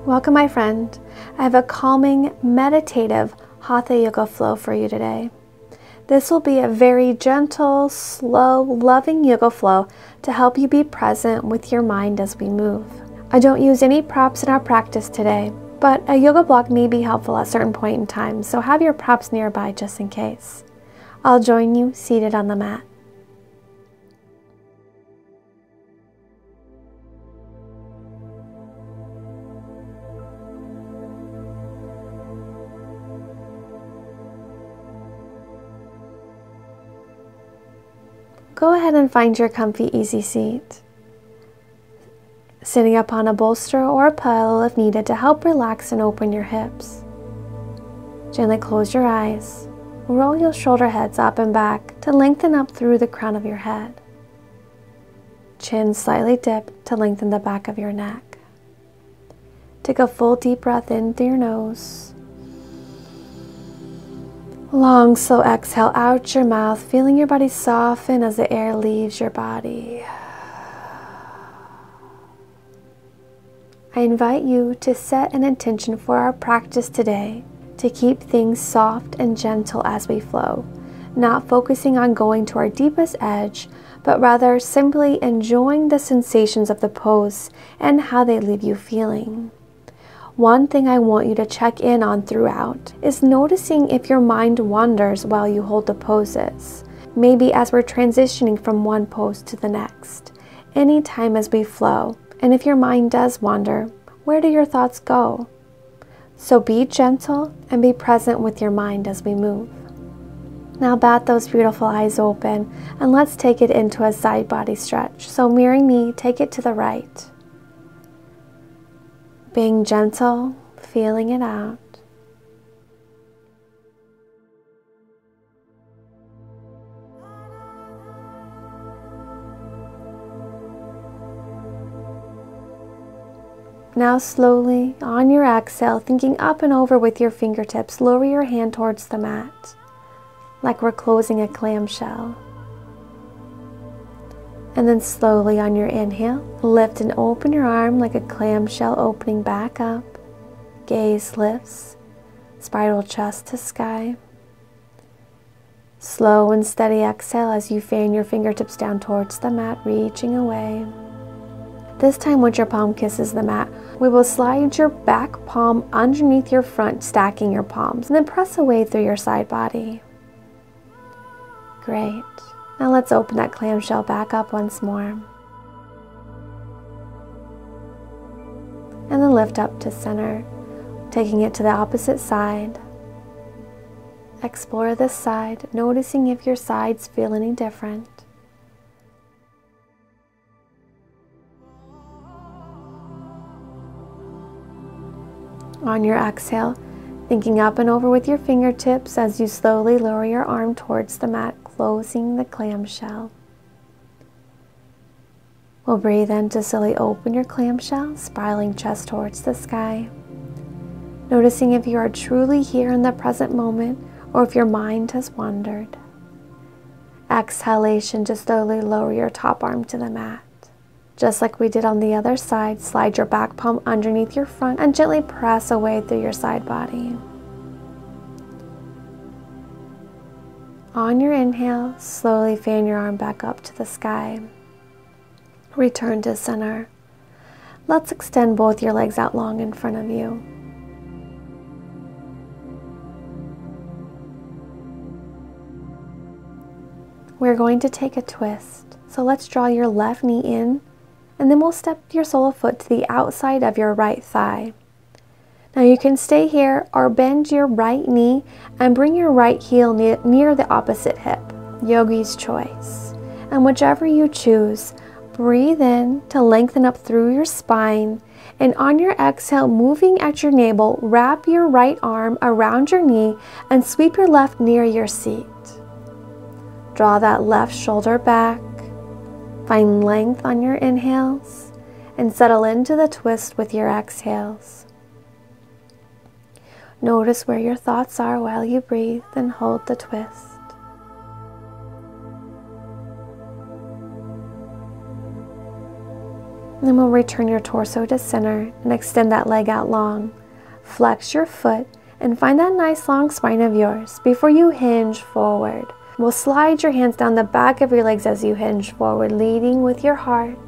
Welcome, my friend. I have a calming, meditative Hatha yoga flow for you today. This will be a very gentle, slow, loving yoga flow to help you be present with your mind as we move. I don't use any props in our practice today, but a yoga block may be helpful at a certain point in time, so have your props nearby just in case. I'll join you seated on the mat. Go ahead and find your comfy, easy seat. Sitting up on a bolster or a pillow if needed to help relax and open your hips. Gently close your eyes. Roll your shoulder heads up and back to lengthen up through the crown of your head. Chin slightly dip to lengthen the back of your neck. Take a full deep breath in through your nose. Long, slow exhale out your mouth, feeling your body soften as the air leaves your body. I invite you to set an intention for our practice today to keep things soft and gentle as we flow, not focusing on going to our deepest edge, but rather simply enjoying the sensations of the pose and how they leave you feeling. One thing I want you to check in on throughout is noticing if your mind wanders while you hold the poses, maybe as we're transitioning from one pose to the next, anytime as we flow. And if your mind does wander, where do your thoughts go? So be gentle and be present with your mind as we move. Now bat those beautiful eyes open and let's take it into a side body stretch. So mirroring me, take it to the right. Being gentle, feeling it out. Now slowly, on your exhale, thinking up and over with your fingertips, lower your hand towards the mat, like we're closing a clamshell. And then slowly on your inhale, lift and open your arm like a clamshell opening back up. Gaze lifts, spiral chest to sky. Slow and steady exhale as you fan your fingertips down towards the mat, reaching away. This time once your palm kisses the mat, we will slide your back palm underneath your front, stacking your palms, and then press away through your side body. Great. Now let's open that clamshell back up once more. And then lift up to center, taking it to the opposite side. Explore this side, noticing if your sides feel any different. On your exhale, thinking up and over with your fingertips as you slowly lower your arm towards the mat, closing the clamshell. We'll breathe in to slowly open your clamshell, spiraling chest towards the sky. Noticing if you are truly here in the present moment or if your mind has wandered. Exhalation to slowly lower your top arm to the mat. Just like we did on the other side, slide your back palm underneath your front and gently press away through your side body. On your inhale, slowly fan your arm back up to the sky. Return to center. Let's extend both your legs out long in front of you. We're going to take a twist. So let's draw your left knee in, and then we'll step your sole of foot to the outside of your right thigh. Now you can stay here or bend your right knee and bring your right heel near the opposite hip, yogi's choice. And whichever you choose, breathe in to lengthen up through your spine, and on your exhale, moving at your navel, wrap your right arm around your knee and sweep your left near your seat. Draw that left shoulder back. Find length on your inhales and settle into the twist with your exhales. Notice where your thoughts are while you breathe and hold the twist. Then we'll return your torso to center and extend that leg out long. Flex your foot and find that nice long spine of yours before you hinge forward. We'll slide your hands down the back of your legs as you hinge forward, leading with your heart.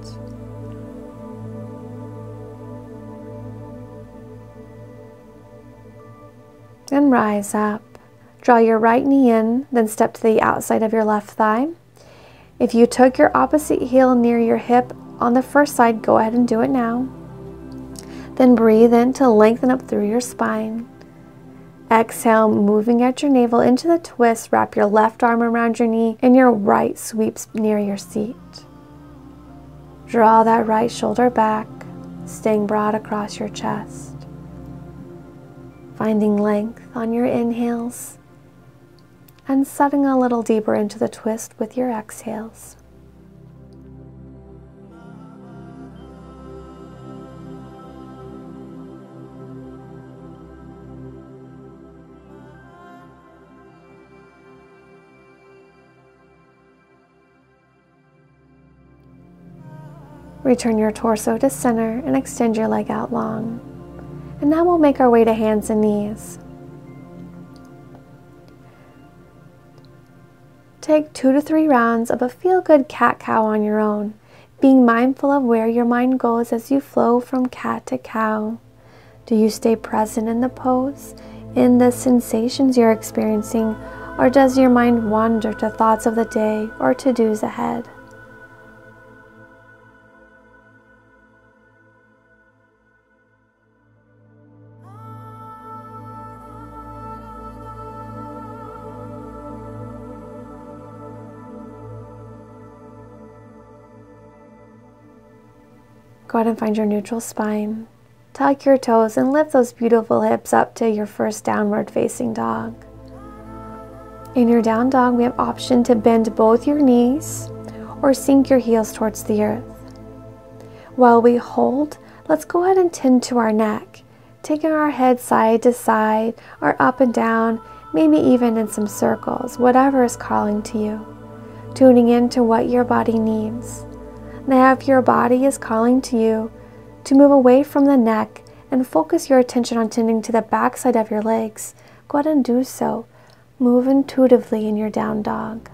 And rise up. Draw your right knee in, then step to the outside of your left thigh. If you took your opposite heel near your hip on the first side, go ahead and do it now. Then breathe in to lengthen up through your spine. Exhale, moving at your navel into the twist. Wrap your left arm around your knee and your right sweeps near your seat. Draw that right shoulder back, staying broad across your chest. Finding length on your inhales and settling a little deeper into the twist with your exhales. Return your torso to center and extend your leg out long. And now we'll make our way to hands and knees. Take 2 to 3 rounds of a feel-good cat-cow on your own, being mindful of where your mind goes as you flow from cat to cow. Do you stay present in the pose, in the sensations you're experiencing, or does your mind wander to thoughts of the day or to-dos ahead? Go ahead and find your neutral spine. Tuck your toes and lift those beautiful hips up to your first downward facing dog. In your down dog, we have option to bend both your knees or sink your heels towards the earth. While we hold, let's go ahead and tend to our neck, taking our head side to side or up and down, maybe even in some circles, whatever is calling to you, tuning into what your body needs. Now, if your body is calling to you to move away from the neck and focus your attention on tending to the back side of your legs, go ahead and do so. Move intuitively in your down dog.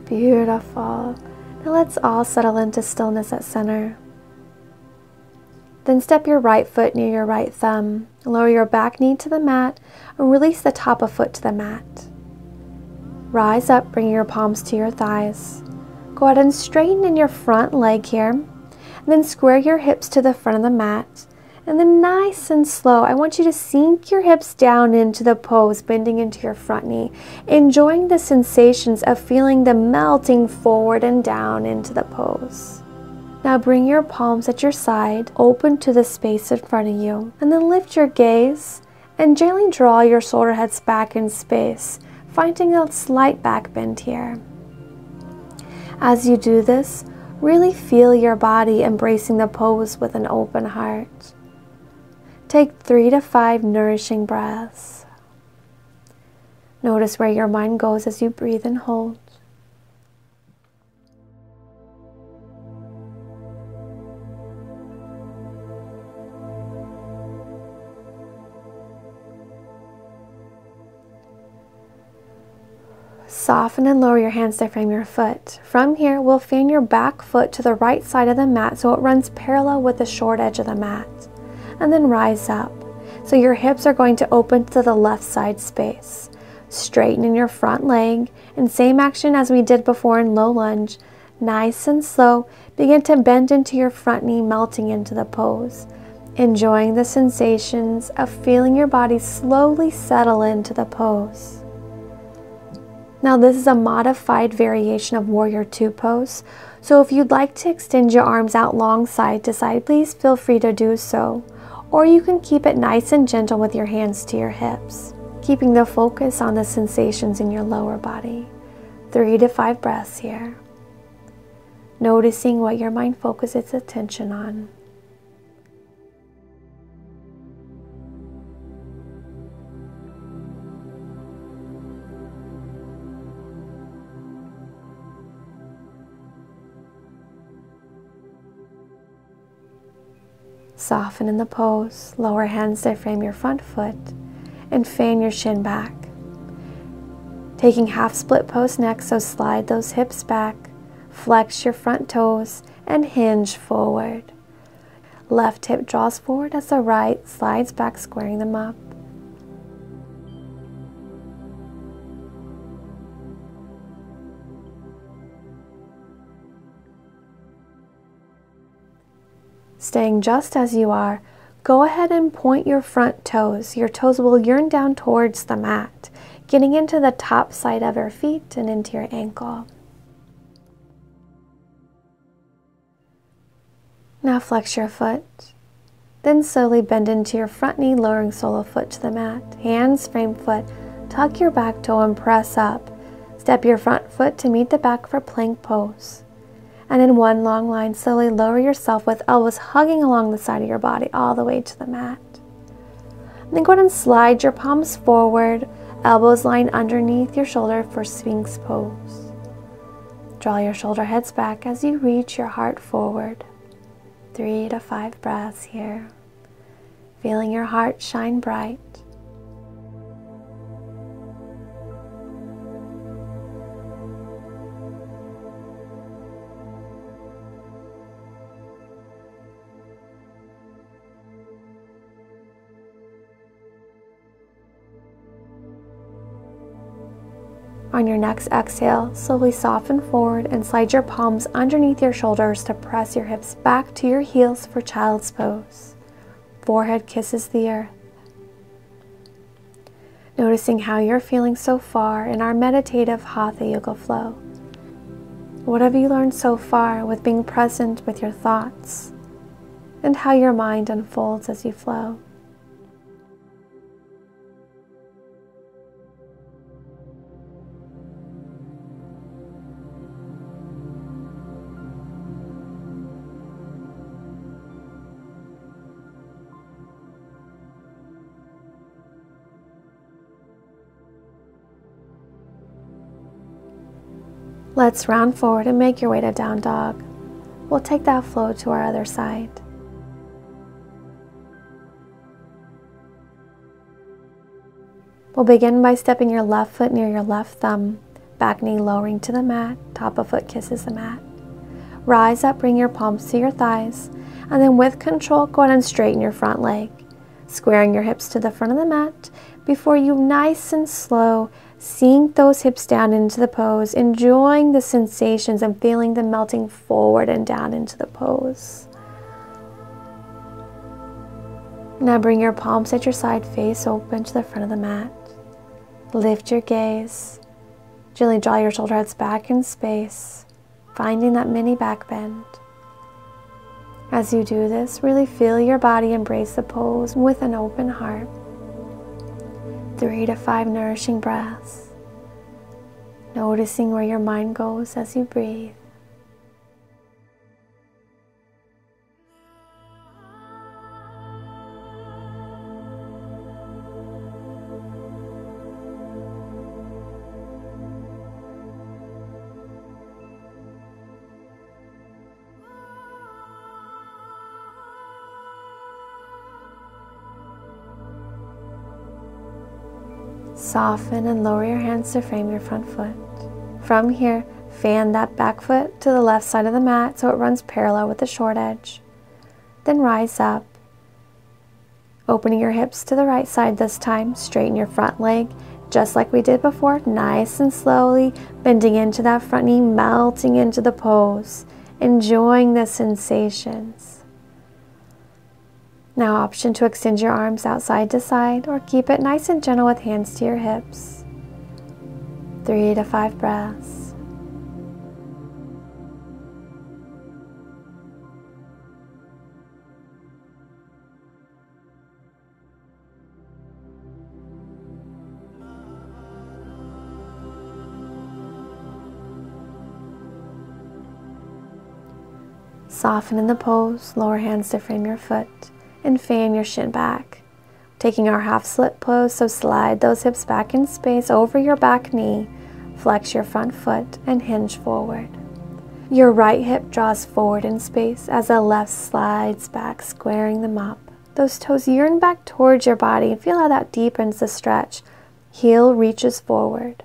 Beautiful. Now let's all settle into stillness at center. Then step your right foot near your right thumb. Lower your back knee to the mat and release the top of foot to the mat. Rise up, bringing your palms to your thighs. Go ahead and straighten in your front leg here. And then square your hips to the front of the mat. And then nice and slow, I want you to sink your hips down into the pose, bending into your front knee. Enjoying the sensations of feeling the melting forward and down into the pose. Now bring your palms at your side, open to the space in front of you. And then lift your gaze and gently draw your shoulder heads back in space, finding a slight back bend here. As you do this, really feel your body embracing the pose with an open heart. Take 3 to 5 nourishing breaths. Notice where your mind goes as you breathe and hold. Soften and lower your hands to frame your foot. From here, we'll fan your back foot to the right side of the mat so it runs parallel with the short edge of the mat. And then rise up. So your hips are going to open to the left side space. Straighten in your front leg, and same action as we did before in low lunge. Nice and slow, begin to bend into your front knee, melting into the pose. Enjoying the sensations of feeling your body slowly settle into the pose. Now this is a modified variation of Warrior Two pose, so if you'd like to extend your arms out long side to side, please feel free to do so. Or you can keep it nice and gentle with your hands to your hips, keeping the focus on the sensations in your lower body. 3 to 5 breaths here. Noticing what your mind focuses its attention on. Soften in the pose, lower hands to frame your front foot, and fan your shin back. Taking half split pose next, so slide those hips back, flex your front toes, and hinge forward. Left hip draws forward as the right slides back, squaring them up. Staying just as you are, go ahead and point your front toes. Your toes will yearn down towards the mat, getting into the top side of your feet and into your ankle. Now flex your foot. Then slowly bend into your front knee, lowering sole of foot to the mat. Hands frame foot. Tuck your back toe and press up. Step your front foot to meet the back for plank pose. And in one long line, slowly lower yourself with elbows hugging along the side of your body all the way to the mat. And then go ahead and slide your palms forward, elbows line underneath your shoulder for Sphinx Pose. Draw your shoulder heads back as you reach your heart forward. 3 to 5 breaths here. Feeling your heart shine bright. On your next exhale, slowly soften forward and slide your palms underneath your shoulders to press your hips back to your heels for Child's Pose. Forehead kisses the earth. Noticing how you're feeling so far in our meditative Hatha yoga flow. What have you learned so far with being present with your thoughts and how your mind unfolds as you flow? Let's round forward and make your way to down dog. We'll take that flow to our other side. We'll begin by stepping your left foot near your left thumb, back knee lowering to the mat, top of foot kisses the mat. Rise up, bring your palms to your thighs, and then with control, go ahead and straighten your front leg, squaring your hips to the front of the mat before you nice and slow sink those hips down into the pose, enjoying the sensations and feeling them melting forward and down into the pose. Now bring your palms at your side, face open to the front of the mat. Lift your gaze. Gently draw your shoulder heads back in space, finding that mini back bend. As you do this, really feel your body embrace the pose with an open heart. 3 to 5 nourishing breaths, noticing where your mind goes as you breathe. Soften and lower your hands to frame your front foot. From here, fan that back foot to the left side of the mat so it runs parallel with the short edge. Then rise up, opening your hips to the right side this time. Straighten your front leg just like we did before, nice and slowly bending into that front knee, melting into the pose, enjoying the sensations. Now option to extend your arms out side to side or keep it nice and gentle with hands to your hips. 3 to 5 breaths. Soften in the pose, lower hands to frame your foot, and fan your shin back. Taking our half slit pose, so slide those hips back in space over your back knee, flex your front foot, and hinge forward. Your right hip draws forward in space as the left slides back, squaring them up. Those toes yearn back towards your body and feel how that deepens the stretch. Heel reaches forward.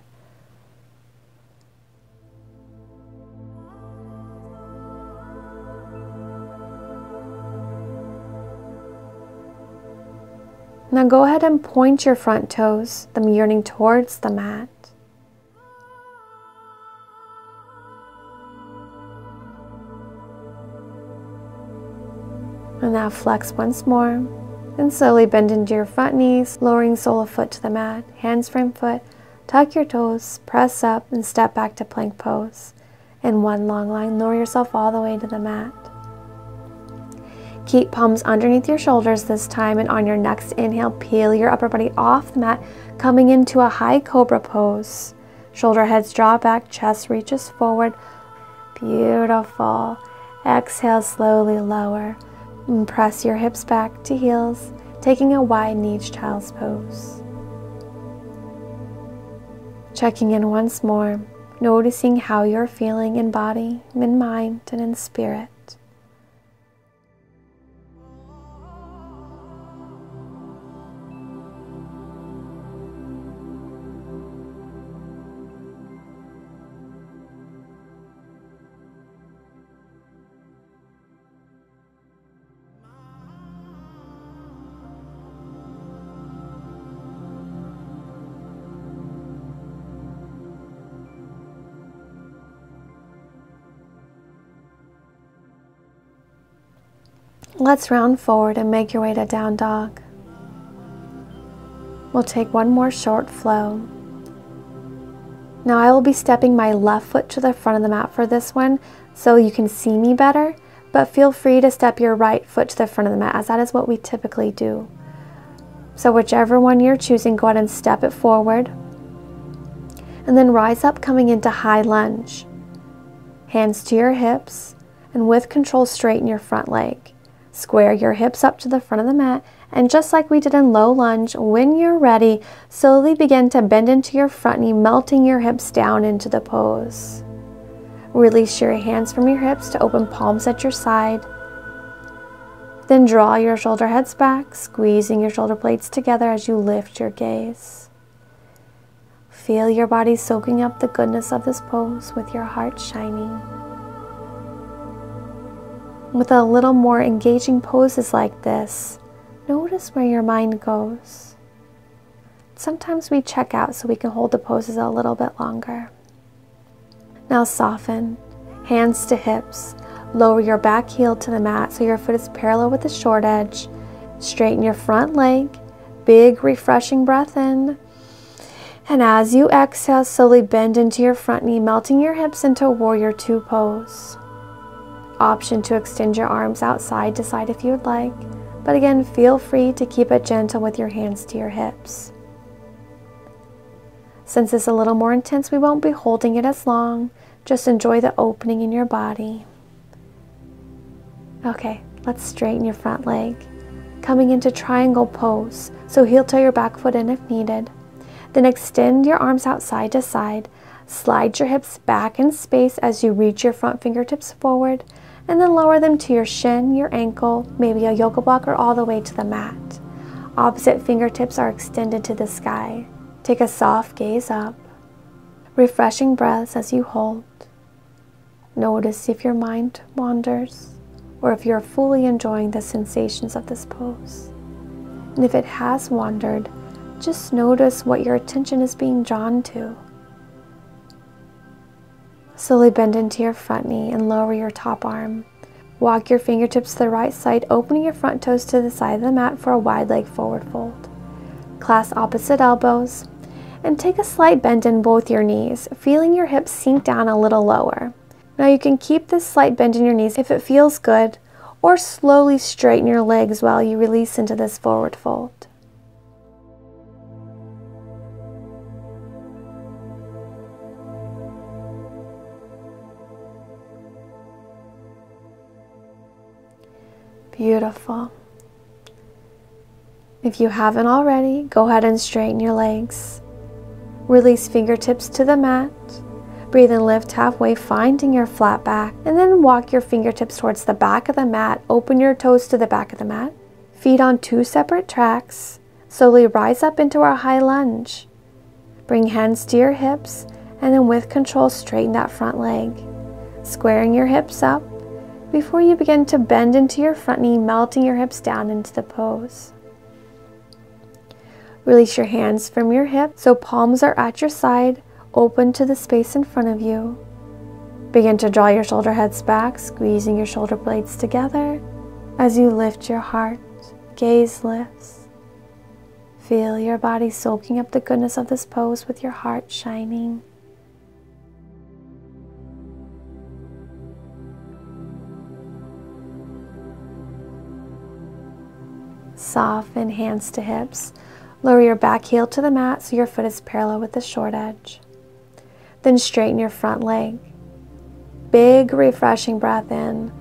Now go ahead and point your front toes, them yearning towards the mat. And now flex once more, and slowly bend into your front knees, lowering sole of foot to the mat, hands frame foot, tuck your toes, press up, and step back to plank pose. In one long line, lower yourself all the way to the mat. Keep palms underneath your shoulders this time, and on your next inhale, peel your upper body off the mat, coming into a high cobra pose. Shoulder heads draw back, chest reaches forward. Beautiful. Exhale, slowly lower. And press your hips back to heels, taking a wide kneed child's pose. Checking in once more, noticing how you're feeling in body, in mind, and in spirit. Let's round forward and make your way to down dog. We'll take one more short flow. Now I will be stepping my left foot to the front of the mat for this one so you can see me better, but feel free to step your right foot to the front of the mat, as that is what we typically do. So whichever one you're choosing, go ahead and step it forward. And then rise up, coming into high lunge. Hands to your hips, and with control, straighten your front leg. Square your hips up to the front of the mat, and just like we did in low lunge, when you're ready, slowly begin to bend into your front knee, melting your hips down into the pose. Release your hands from your hips to open palms at your side. Then draw your shoulder heads back, squeezing your shoulder blades together as you lift your gaze. Feel your body soaking up the goodness of this pose with your heart shining. With a little more engaging poses like this, notice where your mind goes. Sometimes we check out so we can hold the poses a little bit longer. Now soften, hands to hips. Lower your back heel to the mat so your foot is parallel with the short edge. Straighten your front leg. Big refreshing breath in. And as you exhale, slowly bend into your front knee, melting your hips into warrior two pose. Option to extend your arms out side to side if you would like, but again, feel free to keep it gentle with your hands to your hips. Since it's a little more intense, we won't be holding it as long. Just enjoy the opening in your body. Okay, let's straighten your front leg. Coming into triangle pose, so heel toe your back foot in if needed. Then extend your arms out side to side. Slide your hips back in space as you reach your front fingertips forward, and then lower them to your shin, your ankle, maybe a yoga block, or all the way to the mat. Opposite fingertips are extended to the sky. Take a soft gaze up. Refreshing breaths as you hold. Notice if your mind wanders or if you're fully enjoying the sensations of this pose. And if it has wandered, just notice what your attention is being drawn to. Slowly bend into your front knee and lower your top arm. Walk your fingertips to the right side, opening your front toes to the side of the mat for a wide leg forward fold. Clasp opposite elbows and take a slight bend in both your knees, feeling your hips sink down a little lower. Now you can keep this slight bend in your knees if it feels good, or slowly straighten your legs while you release into this forward fold. Beautiful. If you haven't already, go ahead and straighten your legs. Release fingertips to the mat. Breathe and lift halfway, finding your flat back, and then walk your fingertips towards the back of the mat. Open your toes to the back of the mat. Feet on 2 separate tracks. Slowly rise up into our high lunge. Bring hands to your hips, and then with control, straighten that front leg. Squaring your hips up before you begin to bend into your front knee, melting your hips down into the pose. Release your hands from your hips so palms are at your side, open to the space in front of you. Begin to draw your shoulder heads back, squeezing your shoulder blades together as you lift your heart. Gaze lifts. Feel your body soaking up the goodness of this pose with your heart shining. Soften hands to hips. Lower your back heel to the mat so your foot is parallel with the short edge. Then straighten your front leg. Big refreshing breath in.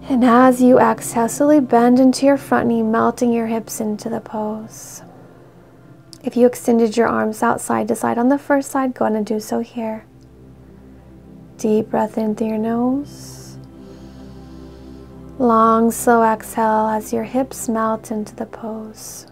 And as you exhale, slowly bend into your front knee, melting your hips into the pose. If you extended your arms out side to side on the first side, go ahead and do so here. Deep breath in through your nose. Long, slow exhale as your hips melt into the pose.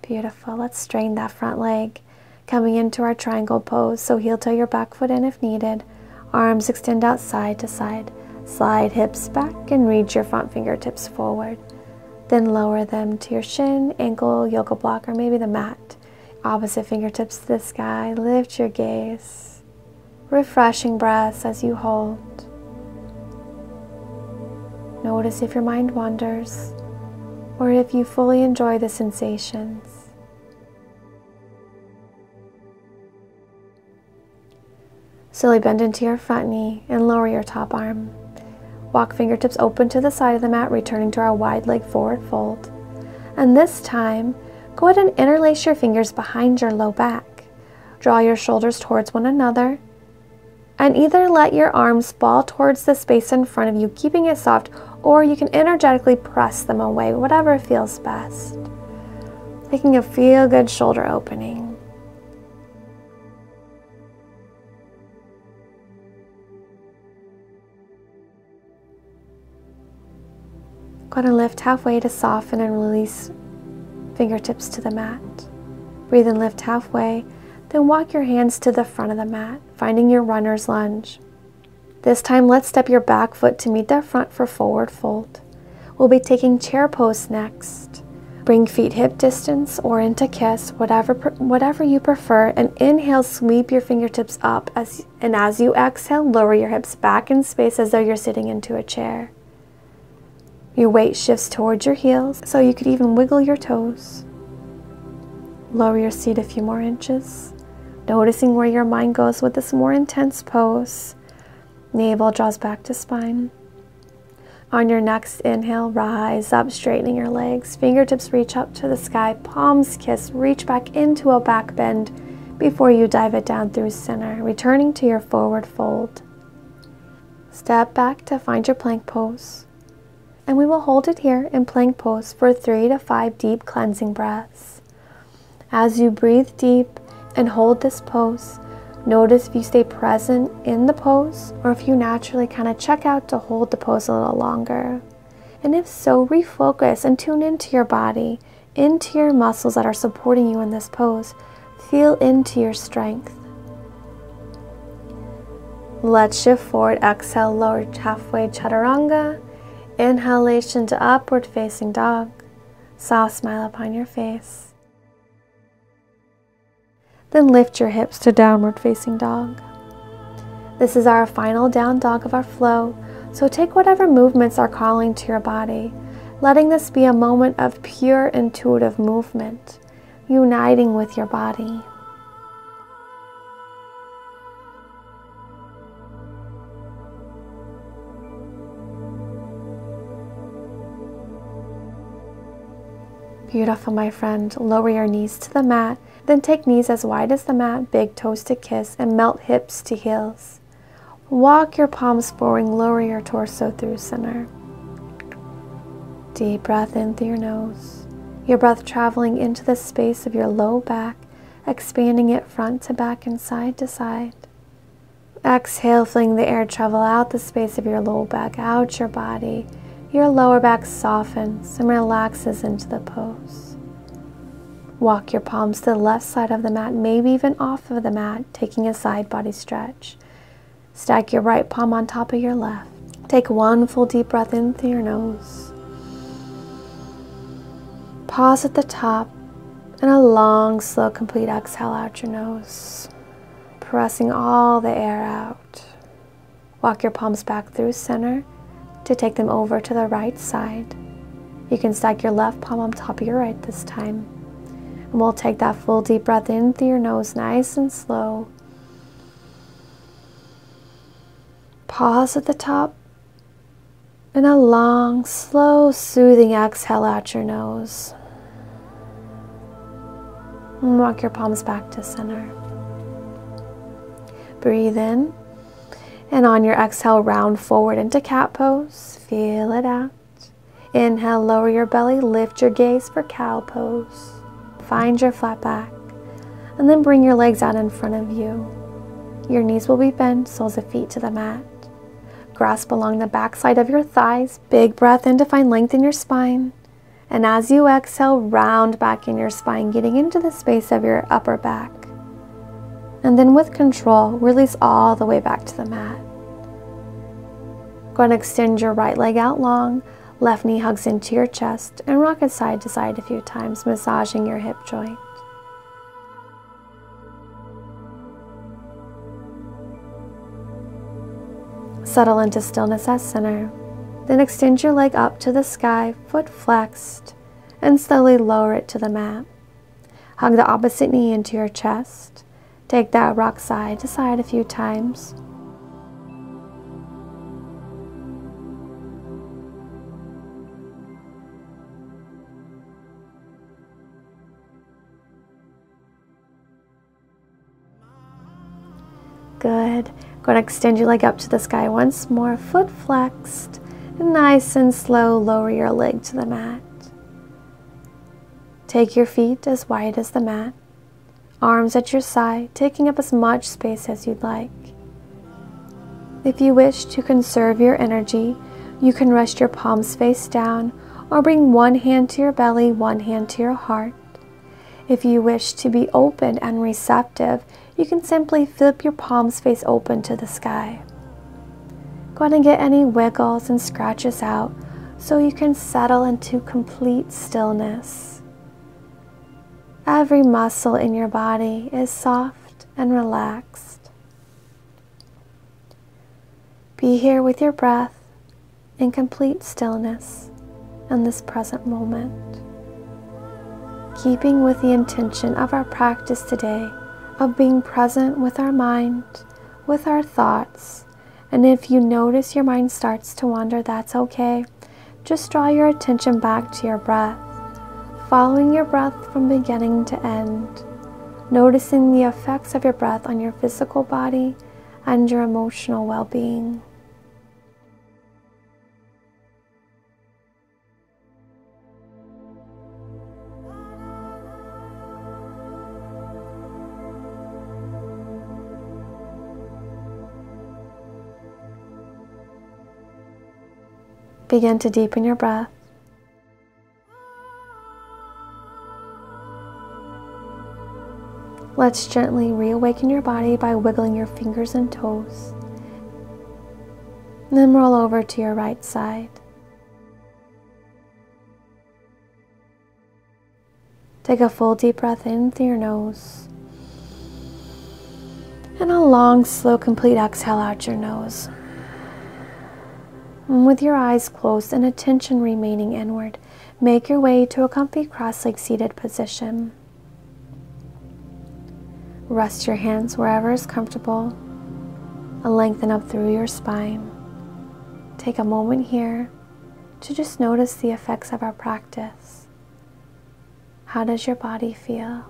Beautiful. Let's straighten that front leg. Coming into our triangle pose, so heel toe your back foot in if needed. Arms extend out side to side. Slide hips back and reach your front fingertips forward. Then lower them to your shin, ankle, yoga block, or maybe the mat. Opposite fingertips to the sky. Lift your gaze. Refreshing breaths as you hold. Notice if your mind wanders or if you fully enjoy the sensations. Slowly bend into your front knee and lower your top arm. Walk fingertips open to the side of the mat, returning to our wide leg forward fold. And this time, go ahead and interlace your fingers behind your low back. Draw your shoulders towards one another, and either let your arms fall towards the space in front of you, keeping it soft, or you can energetically press them away, whatever feels best. Taking a feel-good shoulder opening. Go ahead and lift halfway to soften and release fingertips to the mat. Breathe and lift halfway, then walk your hands to the front of the mat, finding your runner's lunge. This time, let's step your back foot to meet the front for forward fold. We'll be taking chair pose next. Bring feet hip distance or into kiss, whatever you prefer, and inhale, sweep your fingertips up, and as you exhale, lower your hips back in space as though you're sitting into a chair. Your weight shifts towards your heels, so you could even wiggle your toes. Lower your seat a few more inches, noticing where your mind goes with this more intense pose. Navel draws back to spine. On your next inhale, rise up, straightening your legs. Fingertips reach up to the sky, palms kiss, reach back into a back bend before you dive it down through center, returning to your forward fold. Step back to find your plank pose. And we will hold it here in plank pose for 3 to 5 deep cleansing breaths. As you breathe deep and hold this pose, notice if you stay present in the pose or if you naturally kind of check out to hold the pose a little longer. And if so, refocus and tune into your body, into your muscles that are supporting you in this pose. Feel into your strength. Let's shift forward. Exhale, lower halfway chaturanga. Inhalation to upward facing dog. Soft smile upon your face. Then lift your hips to downward facing dog. This is our final down dog of our flow, so take whatever movements are calling to your body, letting this be a moment of pure intuitive movement, uniting with your body. Beautiful, my friend. Lower your knees to the mat. Then take knees as wide as the mat, big toes to kiss, and melt hips to heels. Walk your palms forward, lower your torso through center. Deep breath in through your nose. Your breath traveling into the space of your low back, expanding it front to back and side to side. Exhale, feeling the air travel out the space of your low back, out your body. Your lower back softens and relaxes into the pose. Walk your palms to the left side of the mat, maybe even off of the mat, taking a side body stretch. Stack your right palm on top of your left. Take one full deep breath in through your nose. Pause at the top, and a long, slow, complete exhale out your nose, pressing all the air out. Walk your palms back through center to take them over to the right side. You can stack your left palm on top of your right this time. And we'll take that full deep breath in through your nose, nice and slow. Pause at the top, and a long, slow, soothing exhale out your nose. And walk your palms back to center. Breathe in, and on your exhale, round forward into cat pose. Feel it out. Inhale, lower your belly, lift your gaze for cow pose. Find your flat back, and then bring your legs out in front of you. Your knees will be bent, soles of feet to the mat. Grasp along the back side of your thighs. Big breath in to find length in your spine. And as you exhale, round back in your spine, getting into the space of your upper back. And then with control, release all the way back to the mat. Go and extend your right leg out long. Left knee hugs into your chest, and rock it side to side a few times, massaging your hip joint. Settle into stillness at center. Then extend your leg up to the sky, foot flexed, and slowly lower it to the mat. Hug the opposite knee into your chest. Take that rock side to side a few times. Good. Go and extend your leg up to the sky once more, foot flexed. Nice and slow, lower your leg to the mat. Take your feet as wide as the mat. Arms at your side, taking up as much space as you'd like. If you wish to conserve your energy, you can rest your palms face down or bring one hand to your belly, one hand to your heart. If you wish to be open and receptive, you can simply flip your palms face open to the sky. Go ahead and get any wiggles and scratches out so you can settle into complete stillness. Every muscle in your body is soft and relaxed. Be here with your breath in complete stillness in this present moment. Keeping with the intention of our practice today of being present with our mind, with our thoughts. And if you notice your mind starts to wander, that's okay. Just draw your attention back to your breath, following your breath from beginning to end, noticing the effects of your breath on your physical body and your emotional well-being. Begin to deepen your breath. Let's gently reawaken your body by wiggling your fingers and toes. And then roll over to your right side. Take a full deep breath in through your nose. And a long, slow, complete exhale out your nose. And with your eyes closed and attention remaining inward, make your way to a comfy cross-legged seated position. Rest your hands wherever is comfortable and lengthen up through your spine. Take a moment here to just notice the effects of our practice. How does your body feel?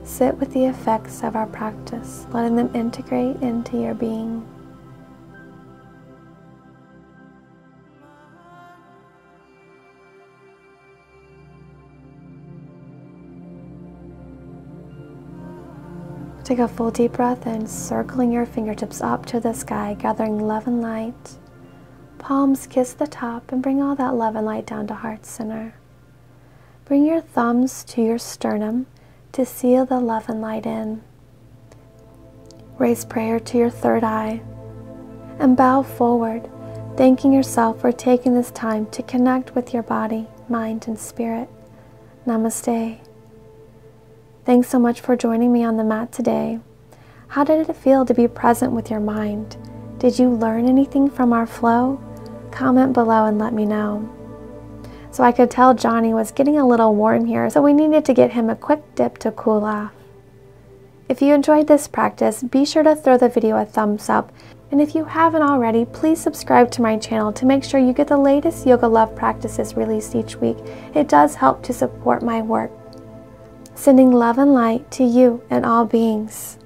Sit with the effects of our practice, letting them integrate into your being. Take a full deep breath in, circling your fingertips up to the sky, gathering love and light. Palms kiss the top and bring all that love and light down to heart center. Bring your thumbs to your sternum to seal the love and light in. Raise prayer to your third eye and bow forward, thanking yourself for taking this time to connect with your body, mind, and spirit. Namaste. Thanks so much for joining me on the mat today. How did it feel to be present with your mind? Did you learn anything from our flow? Comment below and let me know. So I could tell Johnny was getting a little warm here, so we needed to get him a quick dip to cool off. If you enjoyed this practice, be sure to throw the video a thumbs up. And if you haven't already, please subscribe to my channel to make sure you get the latest Yoga Love practices released each week. It does help to support my work. Sending love and light to you and all beings.